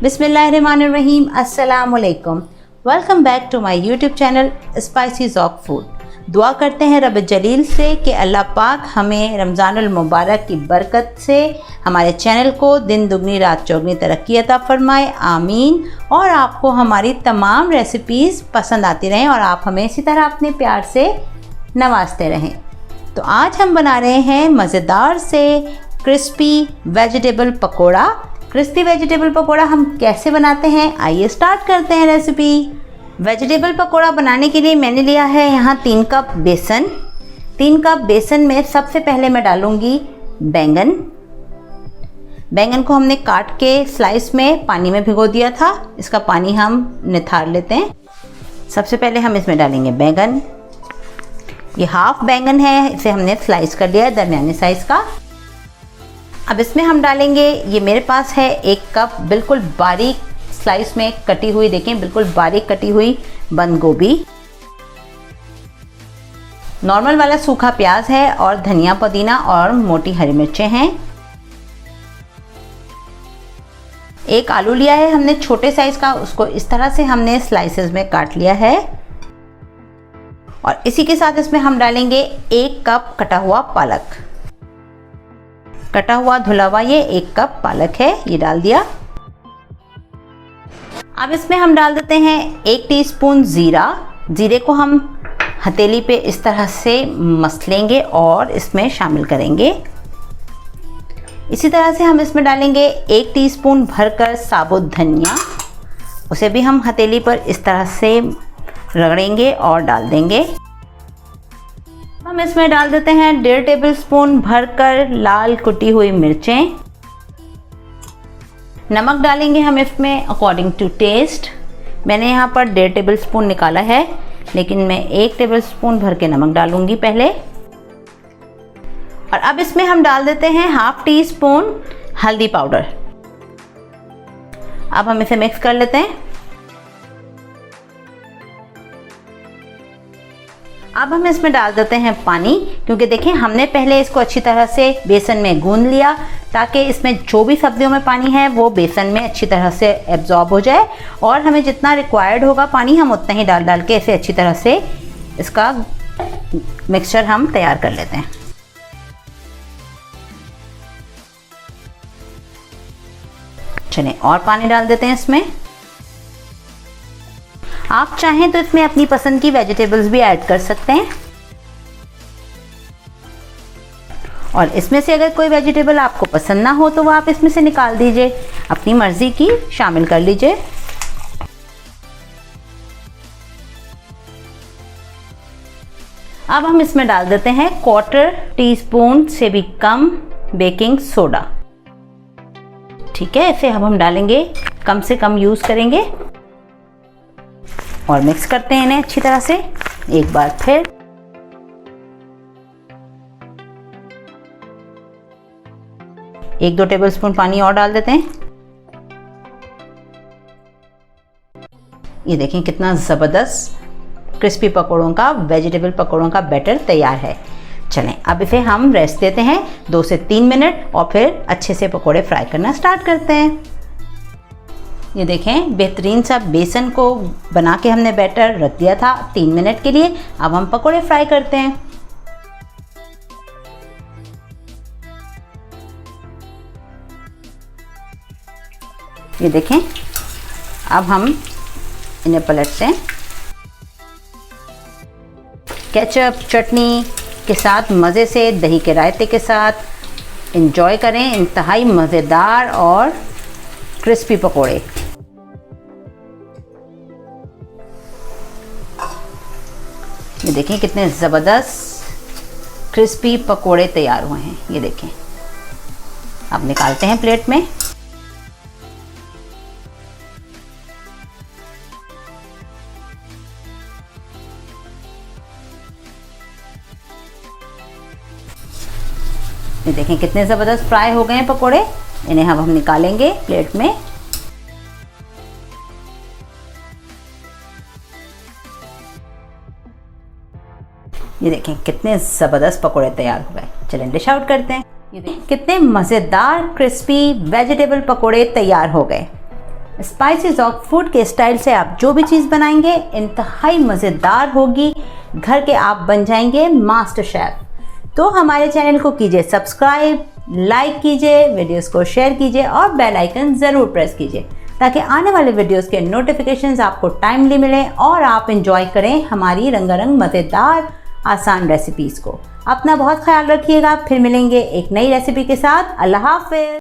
बिस्मिल्लाहिर्रहमानिर्रहीम, अस्सलाम वालेकुम। Welcome back to my YouTube channel spicy Zauq food. दुआ करते हैं रब जलील से कि अल्लाह पाक हमें रमज़ानुल मुबारक की बरकत से हमारे चैनल को दिन दुगनी रात चौगनी तरक्की अता फ़रमाए, आमीन। और आपको हमारी तमाम रेसिपीज़ पसंद आती रहें और आप हमें इसी तरह अपने प्यार से नवाजते रहें। तो आज हम बना रहे हैं मज़ेदार से crispy vegetable pakora. Crispy vegetable pakora हम कैसे बनाते हैं, आइए स्टार्ट करते हैं रेसिपी। वेजिटेबल पकौड़ा बनाने के लिए मैंने लिया है यहाँ 3 कप बेसन। 3 कप बेसन में सबसे पहले मैं डालूँगी बैंगन। बैंगन को हमने काट के स्लाइस में पानी में भिगो दिया था, इसका पानी हम निथार लेते हैं। सबसे पहले हम इसमें डालेंगे बैंगन। ये हाफ बैंगन है, इसे हमने स्लाइस कर लिया है दरमियाने साइज़ का। अब इसमें हम डालेंगे, ये मेरे पास है 1 कप बिल्कुल बारीक स्लाइस में कटी हुई, देखें बिल्कुल बारीक कटी हुई बंद गोभी। नॉर्मल वाला सूखा प्याज है और धनिया पुदीना और मोटी हरी मिर्चें हैं। 1 आलू लिया है हमने छोटे साइज का, उसको इस तरह से हमने स्लाइसेस में काट लिया है। और इसी के साथ इसमें हम डालेंगे 1 कप कटा हुआ पालक। कटा हुआ धुला हुआ ये 1 कप पालक है, ये डाल दिया। अब इसमें हम डाल देते हैं 1 टीस्पून ज़ीरा। ज़ीरे को हम हथेली पे इस तरह से मसलेंगे और इसमें शामिल करेंगे। इसी तरह से हम इसमें डालेंगे 1 टीस्पून भरकर साबुत धनिया, उसे भी हम हथेली पर इस तरह से रगड़ेंगे और डाल देंगे। हम इसमें डाल देते हैं 1.5 टेबलस्पून भरकर लाल कुटी हुई मिर्चें। नमक डालेंगे हम इसमें अकॉर्डिंग टू टेस्ट। मैंने यहाँ पर 1.5 टेबलस्पून निकाला है, लेकिन मैं 1 टेबलस्पून भर के नमक डालूंगी पहले। और अब इसमें हम डाल देते हैं हाफ टी स्पून हल्दी पाउडर। अब हम इसे मिक्स कर लेते हैं। अब हम इसमें डाल देते हैं पानी, क्योंकि देखें हमने पहले इसको अच्छी तरह से बेसन में गूंद लिया ताकि इसमें जो भी सब्जियों में पानी है वो बेसन में अच्छी तरह से एब्जॉर्ब हो जाए। और हमें जितना रिक्वायर्ड होगा पानी हम उतना ही डाल डाल के इसे अच्छी तरह से इसका मिक्सचर हम तैयार कर लेते हैं। चलिए और पानी डाल देते हैं इसमें। आप चाहें तो इसमें अपनी पसंद की वेजिटेबल्स भी ऐड कर सकते हैं। और इसमें से अगर कोई वेजिटेबल आपको पसंद ना हो तो वो आप इसमें से निकाल दीजिए, अपनी मर्जी की शामिल कर लीजिए। अब हम इसमें डाल देते हैं 1/4 टीस्पून से भी कम बेकिंग सोडा। ठीक है, इसे अब हम डालेंगे, कम से कम यूज करेंगे और मिक्स करते हैं इन्हें अच्छी तरह से एक बार फिर। एक 2 टेबलस्पून पानी और डाल देते हैं। ये देखें कितना ज़बरदस्त क्रिस्पी पकौड़ों का, वेजिटेबल पकौड़ों का बैटर तैयार है। चलें अब इसे हम रेस्ट देते हैं 2 से 3 मिनट और फिर अच्छे से पकौड़े फ्राई करना स्टार्ट करते हैं। ये देखें बेहतरीन सा बेसन को बना के हमने बैटर रख दिया था 3 मिनट के लिए। अब हम पकौड़े फ्राई करते हैं। ये देखें अब हम इन्हें पलटते हैं। केचप चटनी के साथ मज़े से, दही के रायते के साथ एंजॉय करें इंतहाई मज़ेदार और क्रिस्पी पकोड़े। ये देखें कितने ज़बरदस्त क्रिस्पी पकोड़े तैयार हुए हैं। ये देखें, अब निकालते हैं प्लेट में। ये देखें कितने ज़बरदस्त फ्राई हो गए हैं पकोड़े। इन्हें अब हम निकालेंगे प्लेट में। ये देखें कितने ज़बरदस्त पकोड़े तैयार हो गए। चलें डिश आउट करते हैं। ये देखें कितने मज़ेदार क्रिस्पी वेजिटेबल पकोड़े तैयार हो गए। स्पाइसी ज़ौक़ फूड के स्टाइल से आप जो भी चीज़ बनाएंगे इंतहाई मज़ेदार होगी। घर के आप बन जाएंगे मास्टर शेफ़। तो हमारे चैनल को कीजिए सब्सक्राइब, लाइक कीजिए, वीडियोस को शेयर कीजिए और बेल आइकन ज़रूर प्रेस कीजिए ताकि आने वाले वीडियोस के नोटिफिकेशंस आपको टाइमली मिलें और आप एंजॉय करें हमारी रंगारंग मज़ेदार आसान रेसिपीज़ को। अपना बहुत ख्याल रखिएगा। फिर मिलेंगे एक नई रेसिपी के साथ। अल्लाह हाफ़िज़।